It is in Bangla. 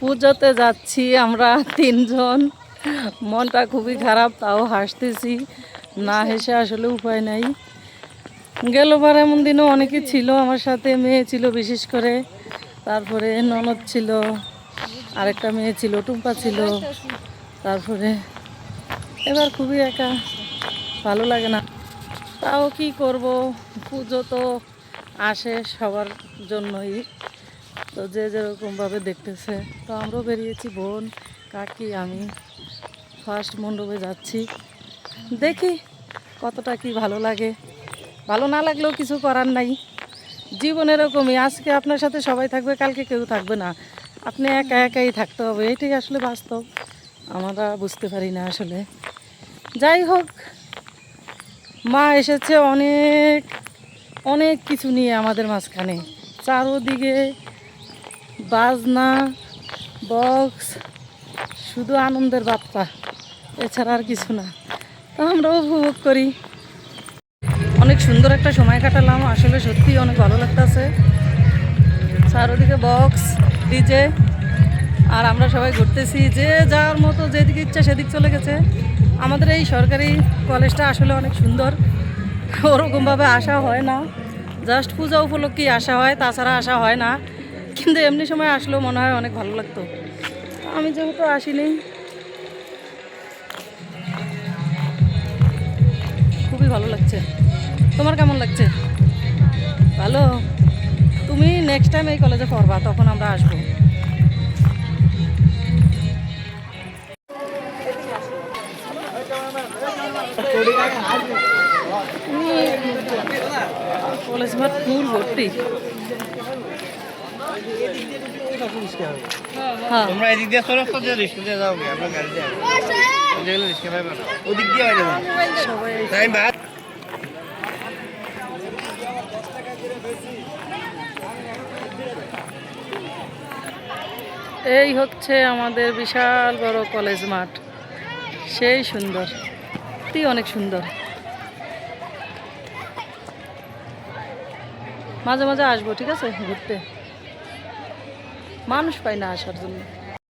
পুজোতে যাচ্ছি আমরা তিনজন, মনটা খুবই খারাপ, তাও হাসতেছি, না হেসে আসলে উপায় নাই। গেলবার এমন দিনও অনেকে ছিল আমার সাথে, মেয়ে ছিল বিশেষ করে, তারপরে ননদ ছিল, আরেকটা মেয়ে ছিল, টুম্পা ছিল, তারপরে এবার খুবই একা, ভালো লাগে না। তাও কি করব, পুজো তো আসে সবার জন্যই, তো যে যেরকমভাবে দেখতেছে। তো আমরাও বেরিয়েছি, বোন, কাকি, আমি ফার্স্ট মণ্ডপে যাচ্ছি। দেখি কতটা কি ভালো লাগে, ভালো না লাগলেও কিছু করার নাই, জীবন এরকমই। আজকে আপনার সাথে সবাই থাকবে, কালকে কেউ থাকবে না, আপনি একা একাই থাকতে হবে, এটাই আসলে বাস্তব। আমরা বুঝতে পারি না আসলে। যাই হোক, মা এসেছে অনেক অনেক কিছু নিয়ে আমাদের মাঝখানে, চারোদিকে বাজনা, বক্স, শুধু আনন্দের বার্তা, এছাড়া আর কিছু না। তো আমরাও উপভোগ করি। অনেক সুন্দর একটা সময় কাটালাম, আসলে সত্যিই অনেক ভালো লাগতেছে। চারোদিকে বক্স, ডিজে, আর আমরা সবাই ঘুরতেছি, যে যার মতো যেদিকে ইচ্ছা সেদিক চলে গেছে। আমাদের এই সরকারি কলেজটা আসলে অনেক সুন্দর, ওরকমভাবে আসা হয় না, জাস্ট পূজা উপলক্ষেই আসা হয়, তাছাড়া আসা হয় না। কিন্তু এমনি সময় আসলেও মনে হয় অনেক ভালো লাগতো। আমি যেহেতু আসিনি, খুবই ভালো লাগছে। তোমার কেমন লাগছে? ভালো। তুমি নেক্সট টাইম এই কলেজে পড়বা, তখন আমরা আসবো। কলেজ মাঠ ফুল ভর্তি। হ্যাঁ, তোমরা এদিক দিয়ে চলো, তো যে রিস্কা দিয়ে যাও, আপনার গাড়ি দিয়ে যেগুলো রিস্কা পাইবে না ওদিক দিয়ে বাইরে যাও সবাই তাই বাদ। এই হচ্ছে আমাদের বিশাল বড় কলেজ মাঠ, সেই সুন্দর, সত্যি অনেক সুন্দর। মাঝে মাঝে আসবো, ঠিক আছে, ঘুরতে। মানুষ পাই না আসার জন্য।